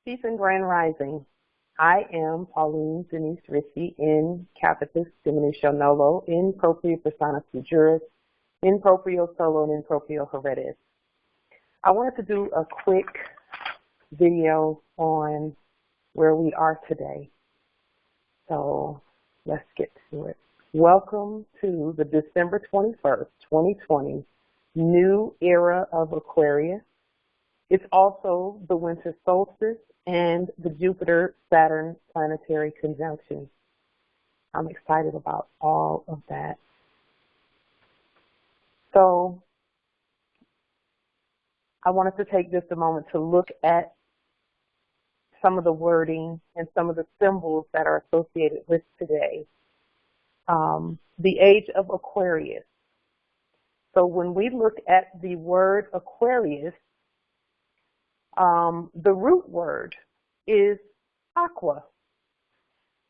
Peace and Grand Rising. I am Pauline Denise Ritchie in Capitis Diminution Nolo, in proprio persona juris, in proprio solo, and in proprio heredis. I wanted to do a quick video on where we are today. So let's get to it. Welcome to the December 21st, 2020 new era of Aquarius. It's also the winter solstice and the Jupiter-Saturn planetary conjunction. I'm excited about all of that. So I wanted to take just a moment to look at some of the wording and some of the symbols that are associated with today. The age of Aquarius. So when we look at the word Aquarius, the root word is aqua,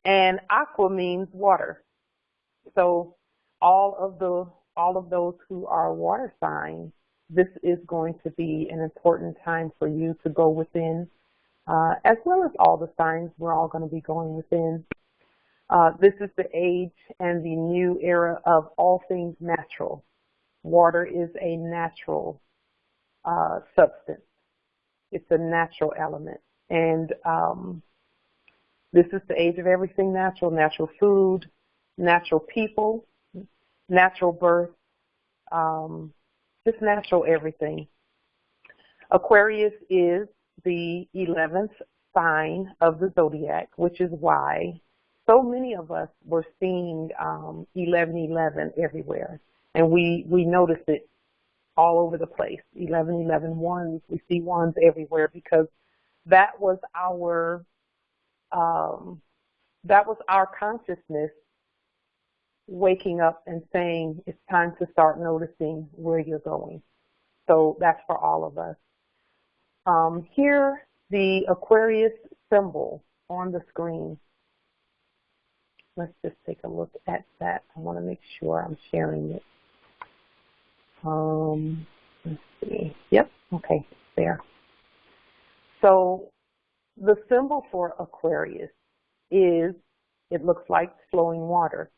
and aqua means water. So all of those who are water signs, this is going to be an important time for you to go within, as well as all the signs we're all going to be going within. This is the age and the new era of all things natural. Water is a natural substance. It's a natural element. And this is the age of everything natural, natural food, natural people, natural birth, just natural everything. Aquarius is the 11th sign of the zodiac, which is why so many of us were seeing 1111 everywhere. And we notice it all over the place. 1111 ones, we see ones everywhere because that was our consciousness waking up and saying it's time to start noticing where you're going. So that's for all of us. Here, the Aquarius symbol on the screen. Let's just take a look at that. I want to make sure I'm sharing it. Let's see. Yep, okay, it's there. So the symbol for Aquarius is, it looks like flowing water.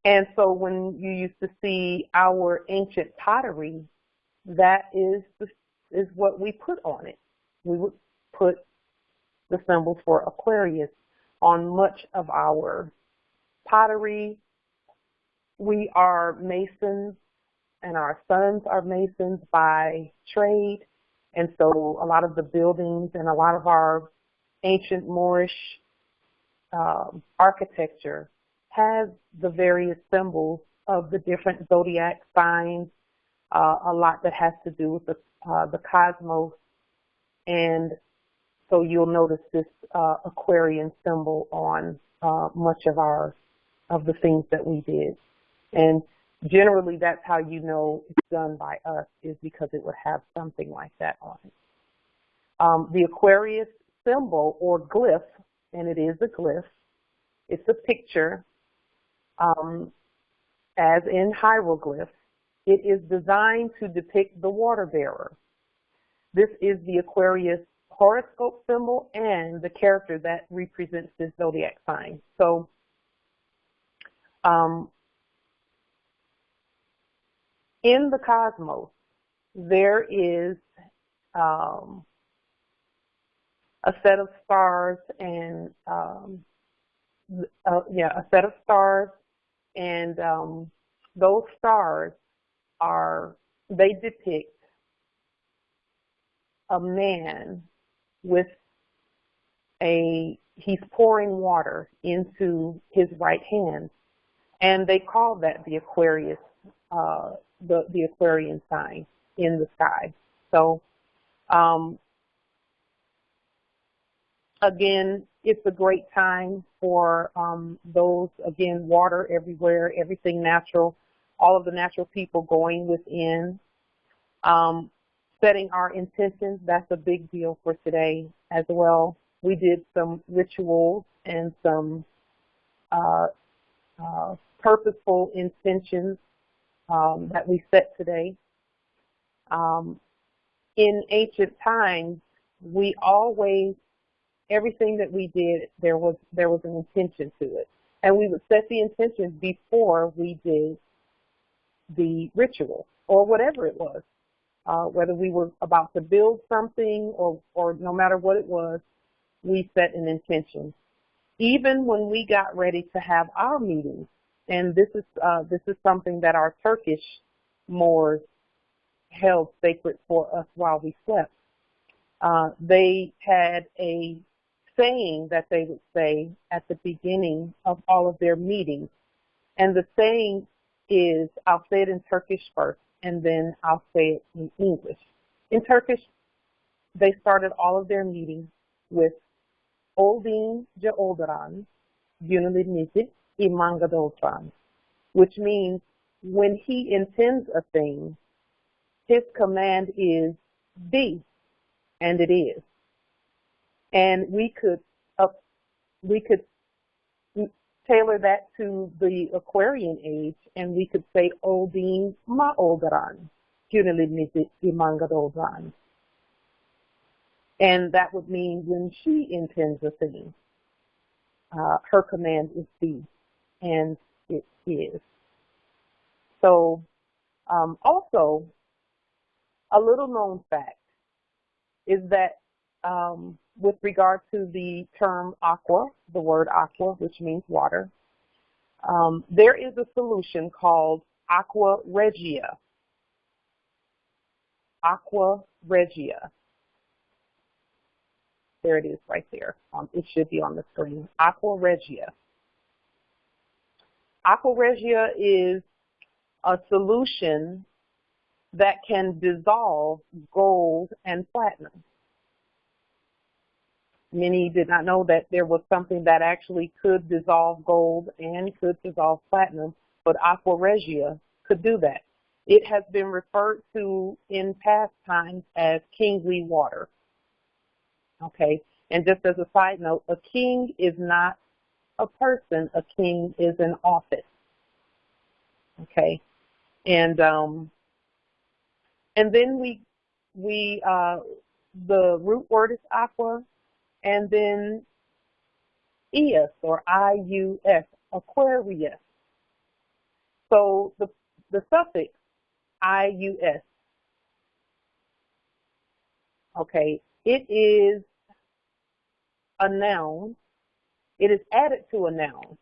And so when you used to see our ancient pottery, that is what we put on it. We would put the symbols for Aquarius on much of our pottery. We are masons, and our sons are masons by trade. And so a lot of the buildings and a lot of our ancient Moorish architecture has the various symbols of the different zodiac signs, a lot that has to do with the cosmos. And so you'll notice this Aquarian symbol on much of the things that we did. And generally, that's how you know it's done by us, is because it would have something like that on it. The Aquarius symbol or glyph, and it is a glyph, it's a picture, as in hieroglyphs. It is designed to depict the water bearer. This is the Aquarius horoscope symbol and the character that represents this zodiac sign. So, in the cosmos, there is a set of stars and a set of stars, and those stars they depict a man with he's pouring water into his right hand, and they call that the Aquarius, the Aquarian sign in the sky. So, again, it's a great time for those, again, water everywhere, everything natural, all of the natural people going within, setting our intentions. That's a big deal for today as well. We did some rituals and some purposeful intentions that we set today. In ancient times, we always, everything that we did, there was an intention to it. And we would set the intention before we did the ritual or whatever it was, whether we were about to build something or no matter what it was, we set an intention. Even when we got ready to have our meetings, and this is something that our Turkish Moors held sacred for us while we slept. They had a saying that they would say at the beginning of all of their meetings, and the saying is, I'll say it in Turkish first, and then I'll say it in English. In Turkish, they started all of their meetings with Olduğunca olduran, gönlünüzü imanda olduran, which means when he intends a thing, his command is be, and it is. And we could tailor that to the Aquarian age, and we could say Olduğun ma olduran, gönlünüzü imanda olduran. And that would mean when she intends a thing, her command is be, and it is. So also, a little known fact is that with regard to the term aqua, the word aqua, which means water, there is a solution called aqua regia. Aqua regia. There it is right there. It should be on the screen. Aqua regia. Aqua regia is a solution that can dissolve gold and platinum. Many did not know that there was something that actually could dissolve gold and could dissolve platinum, but aqua regia could do that. It has been referred to in past times as kingly water. Okay, and just as a side note, a king is not a person. A king is an office. Okay, and then the root word is aqua, and then ius or ius, Aquarius. So the suffix ius, okay, it is a noun. It is added to a noun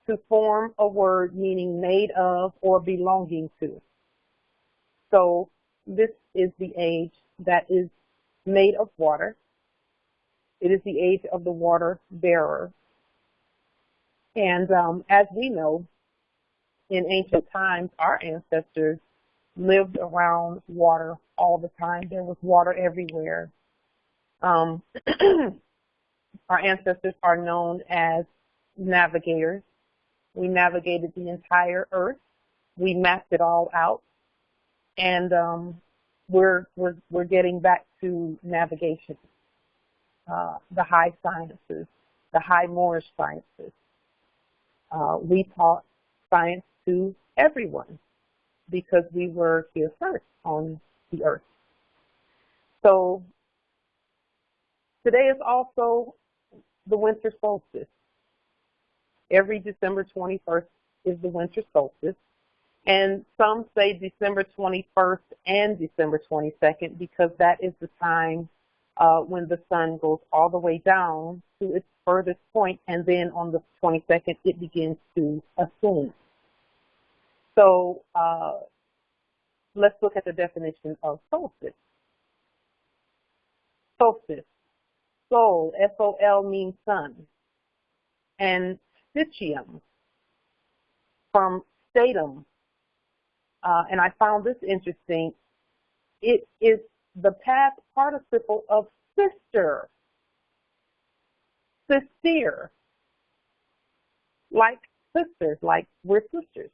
to form a word meaning made of or belonging to. So this is the age that is made of water. It is the age of the water bearer. And as we know, in ancient times, our ancestors lived around water all the time. There was water everywhere. Our ancestors are known as navigators. We navigated the entire earth. We mapped it all out, and we're getting back to navigation. The high sciences, the high Moorish sciences. We taught science to everyone because we were here first on the earth. So today is also the winter solstice. Every December 21st is the winter solstice. And some say December 21st and December 22nd because that is the time when the sun goes all the way down to its furthest point, and then on the 22nd it begins to ascend. So let's look at the definition of solstice. Solstice. Sol, S-O-L means sun. And stitium from statum. And I found this interesting. It is the past participle of sister. Sister. Like sisters, like we're sisters.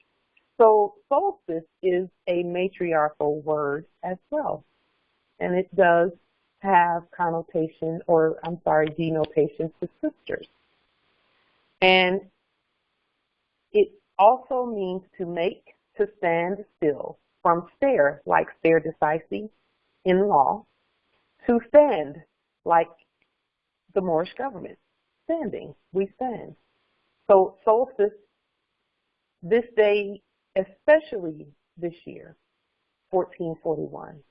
So solstice is a matriarchal word as well. And it does have connotation, or I'm sorry, denotation to sisters. And it also means to make, to stand still, from stare, like stare decisis in law, to stand, like the Moorish government, standing. We stand. So solstice, this day, especially this year, 1441,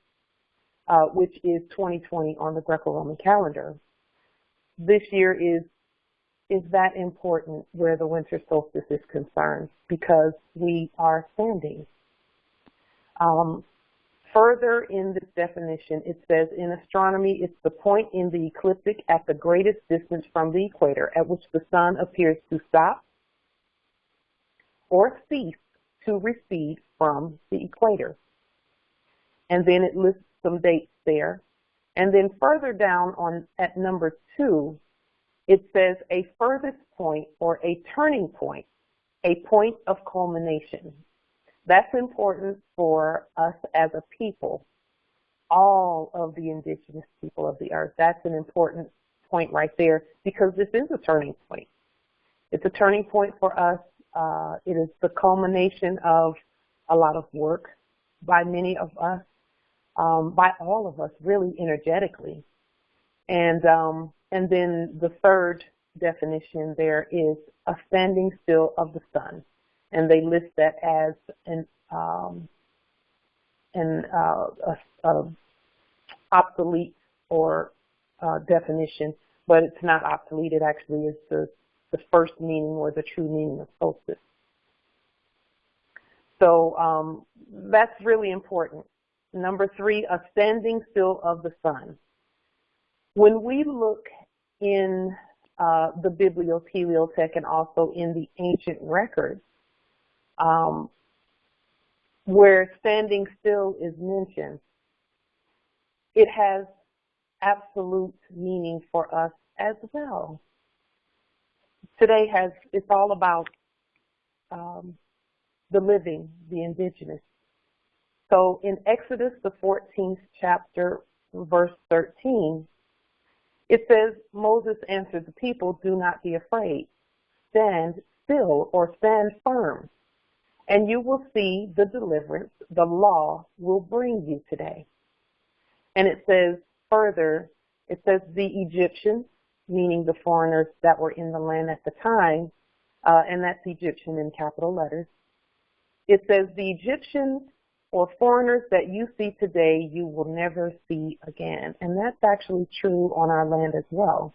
which is 2020 on the Greco-Roman calendar, this year is that important where the winter solstice is concerned because we are standing. Further in this definition, it says in astronomy, it's the point in the ecliptic at the greatest distance from the equator at which the sun appears to stop or cease to recede from the equator. And then it lists some dates there. And then further down on at number 2, it says a furthest point or a turning point, a point of culmination. That's important for us as a people, all of the indigenous people of the earth. That's an important point right there because this is a turning point. It's a turning point for us. It is the culmination of a lot of work by many of us, by all of us, really energetically. And then the third definition there is a standing still of the sun. And they list that as an obsolete or definition, but it's not obsolete. It actually is the first meaning or the true meaning of solstice. So that's really important. Number 3, a standing still of the sun. When we look in the Biblioteleotech and also in the ancient records, where standing still is mentioned, it has absolute meaning for us as well. Today it's all about the living, the indigenous. So in Exodus, the 14th chapter, verse 13, it says, Moses answered the people, do not be afraid. Stand still or stand firm, and you will see the deliverance the law will bring you today. And it says further, it says the Egyptians, meaning the foreigners that were in the land at the time, and that's Egyptian in capital letters. It says the Egyptians or foreigners that you see today, you will never see again. And that's actually true on our land as well,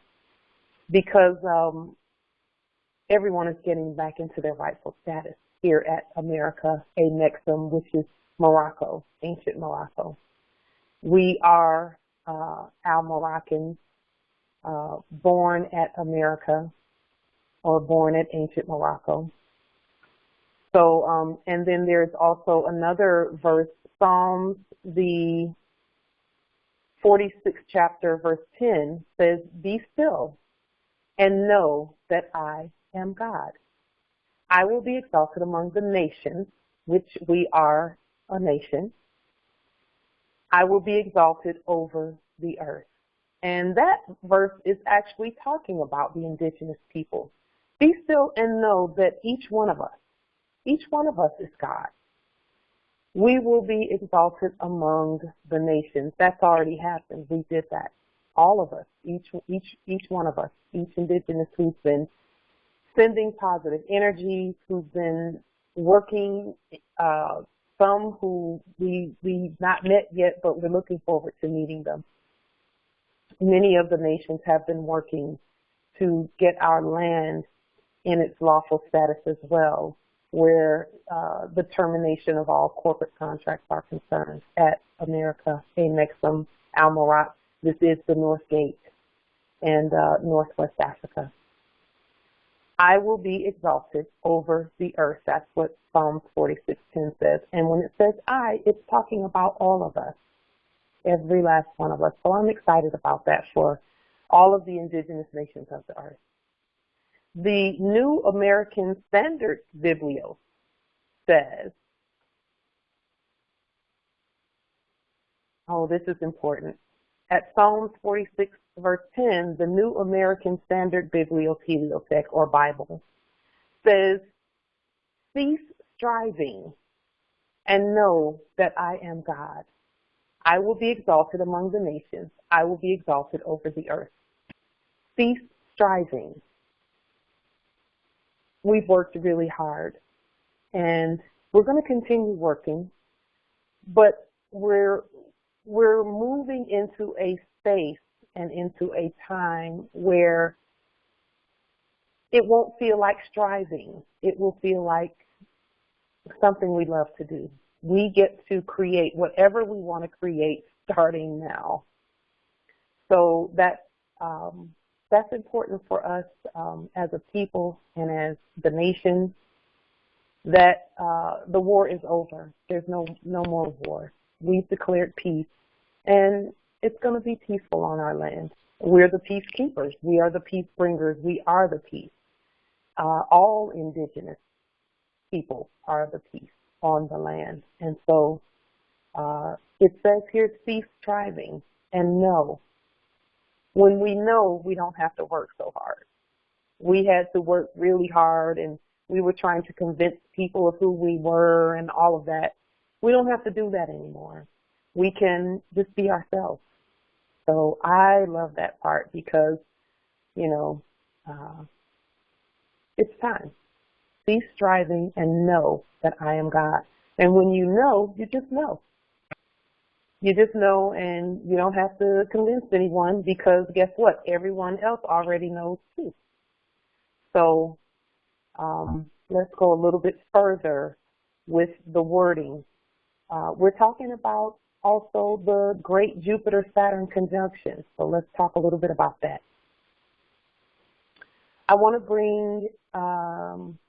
because everyone is getting back into their rightful status here at America, Nexum, which is Morocco, ancient Morocco. We are Al-Moroccans, born at America or born at ancient Morocco. So, and then there's also another verse, Psalms, the 46th chapter, verse 10 says, be still and know that I am God. I will be exalted among the nations, which we are a nation. I will be exalted over the earth. And that verse is actually talking about the indigenous people. Be still and know that each one of us is God. We will be exalted among the nations. That's already happened. We did that. All of us, each one of us, each indigenous who's been sending positive energy, who's been working, some who we've not met yet, but we're looking forward to meeting them. Many of the nations have been working to get our land in its lawful status as well, where the termination of all corporate contracts are concerned at America, Nexum, Al-Moroc. This is the North Gate and Northwest Africa. I will be exalted over the earth. That's what Psalms 46:10 says. And when it says I, it's talking about all of us, every last one of us. So I'm excited about that for all of the indigenous nations of the earth. The New American Standard Biblios says, oh, this is important. At Psalms 46, verse 10, the New American Standard Biblioteleotech, or Bible, says, cease striving and know that I am God. I will be exalted among the nations. I will be exalted over the earth. Cease striving. We've worked really hard, and we're going to continue working, but we're moving into a space and into a time where it won't feel like striving. It will feel like something we love to do. We get to create whatever we want to create starting now. So that's important for us as a people and as the nation, that the war is over. There's no more war. We've declared peace, and it's going to be peaceful on our land. We're the peacekeepers. We are the peace bringers. We are the peace. All indigenous people are the peace on the land. And so it says here, cease striving and know. When we know, we don't have to work so hard. We had to work really hard, and we were trying to convince people of who we were and all of that. We don't have to do that anymore. We can just be ourselves. So I love that part because, it's time. Cease striving and know that I am God. And when you know, you just know. You just know, and you don't have to convince anyone, because guess what? Everyone else already knows too. So let's go a little bit further with the wording. We're talking about also the great Jupiter-Saturn conjunction. So let's talk a little bit about that. I want to bring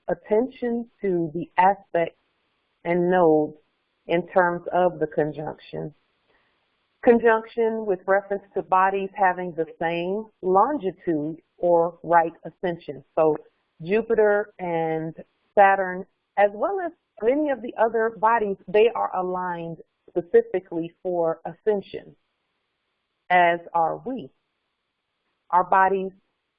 attention to the aspects and nodes in terms of the conjunction. Conjunction with reference to bodies having the same longitude or right ascension. So Jupiter and Saturn, as well as many of the other bodies, they are aligned specifically for ascension, as are we. Our bodies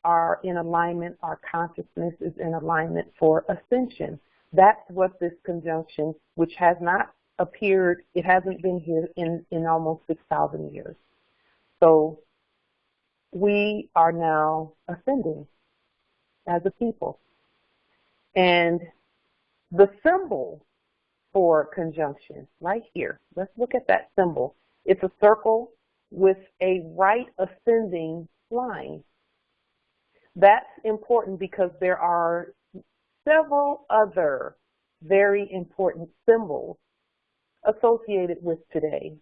are in alignment. Our consciousness is in alignment for ascension. That's what this conjunction, which has not appeared, it hasn't been here in almost 6,000 years. So we are now ascending as a people. And the symbol for conjunction, right here, let's look at that symbol. It's a circle with a right ascending line. That's important because there are several other very important symbols associated with today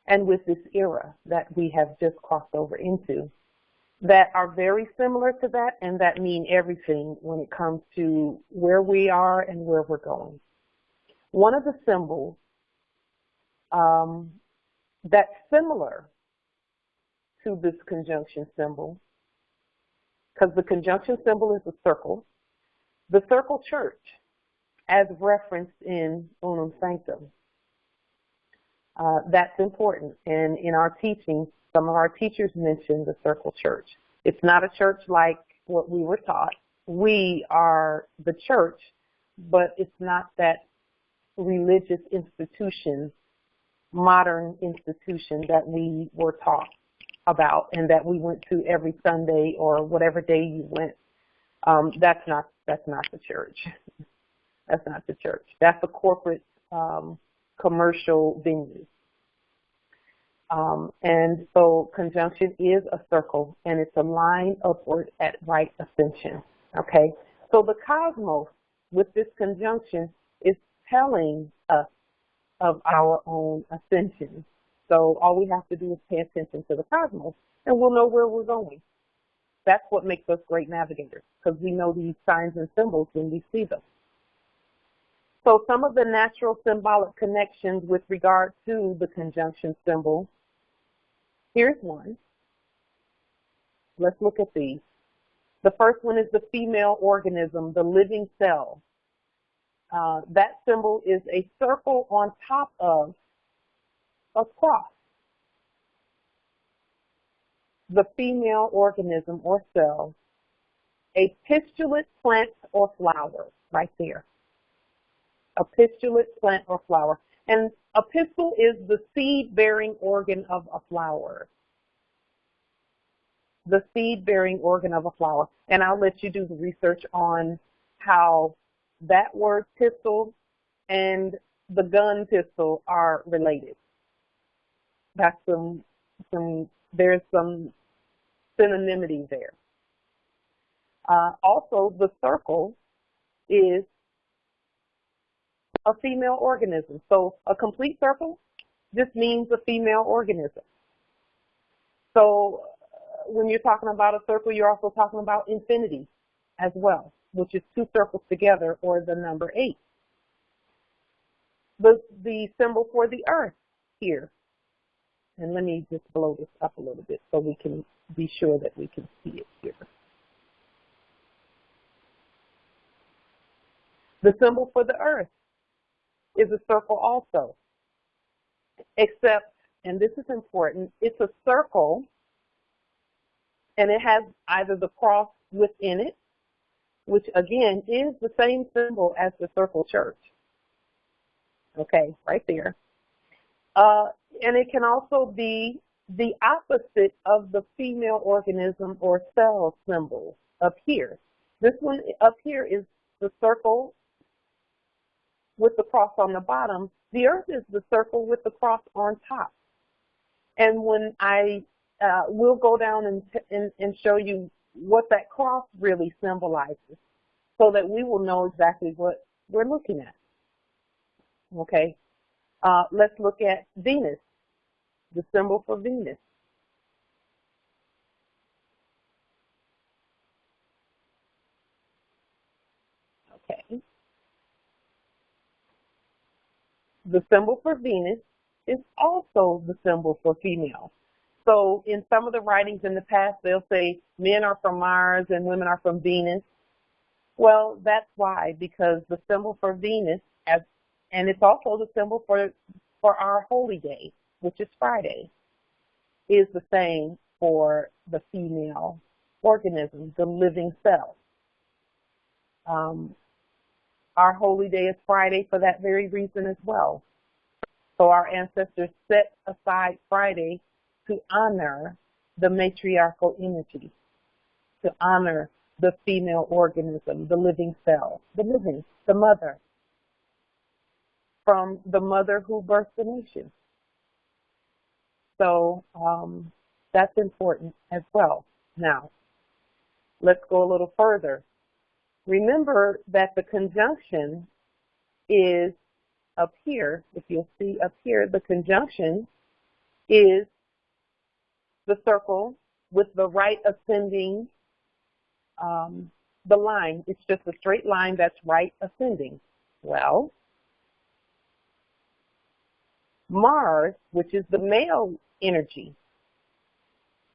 and with this era that we have just crossed over into that are very similar to that, and that mean everything when it comes to where we are and where we're going. One of the symbols that's similar to this conjunction symbol, because the conjunction symbol is a circle, the circle church, as referenced in Unum Sanctum. That's important. And in our teaching, some of our teachers mentioned the circle church. It's not a church like what we were taught. We are the church, but it's not that religious institution, modern institution that we were taught about and that we went to every Sunday or whatever day you went. That's not the church. That's not the church. That's a corporate commercial venue. And so conjunction is a circle, and it's a line upward at right ascension. Okay? So the cosmos with this conjunction is telling us of our own ascension. So all we have to do is pay attention to the cosmos, and we'll know where we're going. That's what makes us great navigators, because we know these signs and symbols when we see them. So some of the natural symbolic connections with regard to the conjunction symbol, here's one. Let's look at these. The first one is the female organism, the living cell. That symbol is a circle on top of a cross. The female organism or cell, a pistillate plant or flower, right there. A pistillate plant or flower. And A pistil is the seed-bearing organ of a flower. The seed-bearing organ of a flower. And I'll let you do the research on how that word pistil and the gun pistol are related. That's there's some synonymity there. Also, the circle is a female organism. So a complete circle just means a female organism. So when you're talking about a circle, you're also talking about infinity as well, which is two circles together, or the number 8. The symbol for the earth here, and let me just blow this up a little bit so we can be sure that we can see it here. The symbol for the earth is a circle also, except, and this is important, it's a circle and it has either the cross within it, which again is the same symbol as the circle church. Okay, right there. And it can also be the opposite of the female organism or cell symbol up here. This one up here is the circle with the cross on the bottom. The earth is the circle with the cross on top. And when I will go down and show you what that cross really symbolizes so that we will know exactly what we're looking at. Okay, let's look at Venus, the symbol for Venus. Okay. The symbol for Venus is also the symbol for female. So in some of the writings in the past, they'll say men are from Mars and women are from Venus. Well, that's why, because the symbol for Venus, and it's also the symbol for our holy day, which is Friday, is the same for the female organism, the living cell. Our holy day is Friday for that very reason as well. So our ancestors set aside Friday to honor the matriarchal energy, to honor the female organism, the living cell, the mother, from the mother who birthed the nation. So that's important as well. Now, let's go a little further. Remember that the conjunction is up here. If you'll see up here, the conjunction is the circle with the right ascending the line. It's just a straight line that's right ascending. Well, Mars, which is the male energy,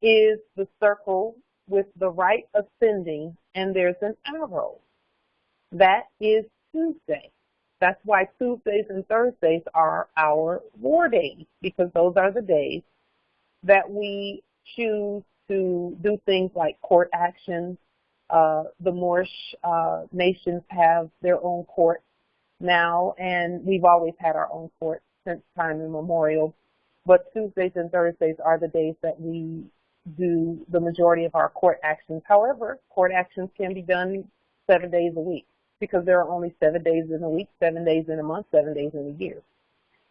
is the circle with the right ascending, and there's an arrow. That is Tuesday. That's why Tuesdays and Thursdays are our war days, because those are the days that we choose to do things like court actions. The Moorish nations have their own courts now, and we've always had our own courts since time immemorial. But Tuesdays and Thursdays are the days that we do the majority of our court actions. However, court actions can be done 7 days a week, because there are only 7 days in a week, 7 days in a month, 7 days in a year.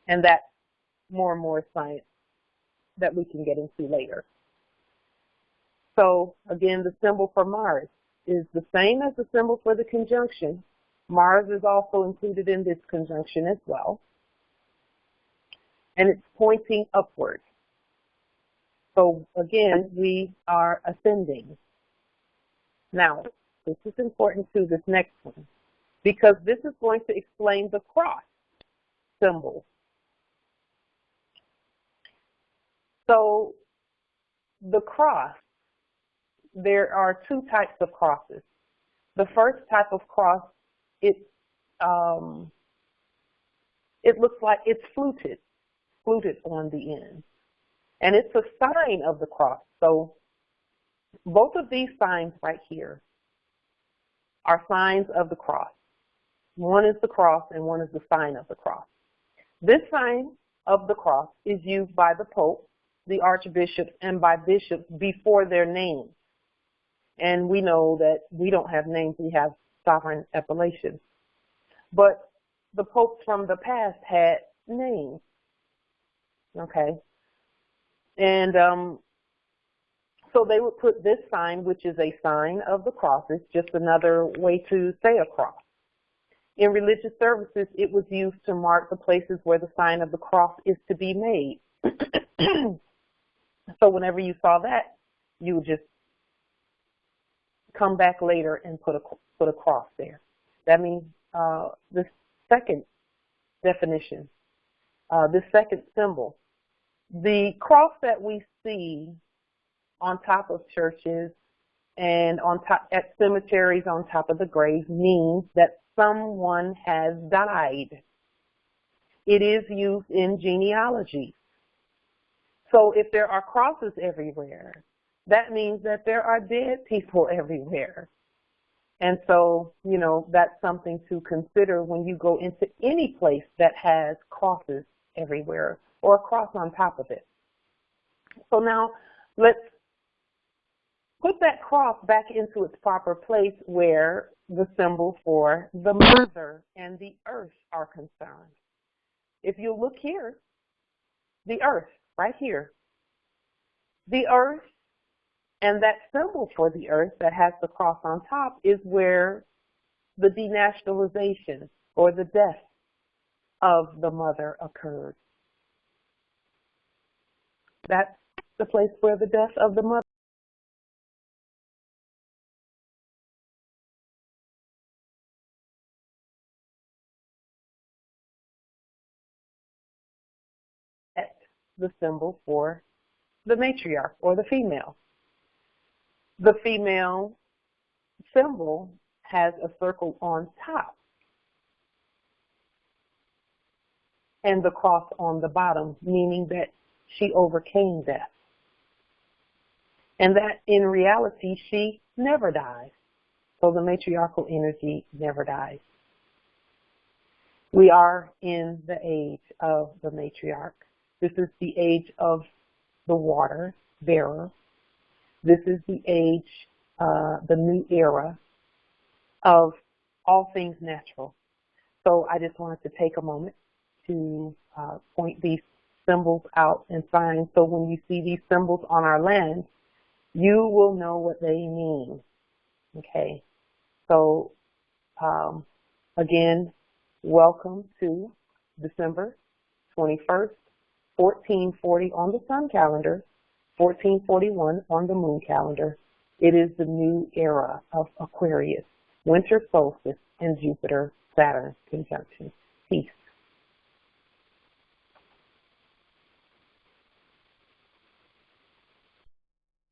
And that's more and more science that we can get into later. So again, the symbol for Mars is the same as the symbol for the conjunction. Mars is also included in this conjunction as well. And it's pointing upward. So again, we are ascending. Now, this is important too, this next one, because this is going to explain the cross symbol. So the cross, there are two types of crosses. The first type of cross, it looks like it's fluted on the end. And it's a sign of the cross. So both of these signs right here are signs of the cross. One is the cross and one is the sign of the cross. This sign of the cross is used by the Pope, the archbishops, and by bishops before their names. And we know that we don't have names, we have sovereign appellations. But the popes from the past had names, okay? And so they would put this sign, which is a sign of the cross. It's just another way to say a cross. In religious services, it was used to mark the places where the sign of the cross is to be made. So whenever you saw that, you would just come back later and put a cross there. That means the second definition, the second symbol, the cross that we see on top of churches and on top at cemeteries on top of the grave means that someone has died. It is used in genealogy. So if there are crosses everywhere, that means that there are dead people everywhere. And so, you know, that's something to consider when you go into any place that has crosses everywhere or a cross on top of it. So now let's put that cross back into its proper place where the symbol for the mother and the earth are concerned. If you look here, the earth, right here, the earth and that symbol for the earth that has the cross on top is where the denaturalization or the death of the mother occurred. That's the place where the death of the mother. The symbol for the matriarch or the female. The female symbol has a circle on top and the cross on the bottom, meaning that she overcame death. And that in reality, she never dies. So the matriarchal energy never dies. We are in the age of the matriarch. This is the age of the water bearer. This is the age, the new era of all things natural. So I just wanted to take a moment to point these symbols out and signs. So when you see these symbols on our land, you will know what they mean. Okay. So again, welcome to December 21st. 1440 on the sun calendar, 1441 on the moon calendar. It is the new era of Aquarius, winter solstice, and Jupiter-Saturn conjunction.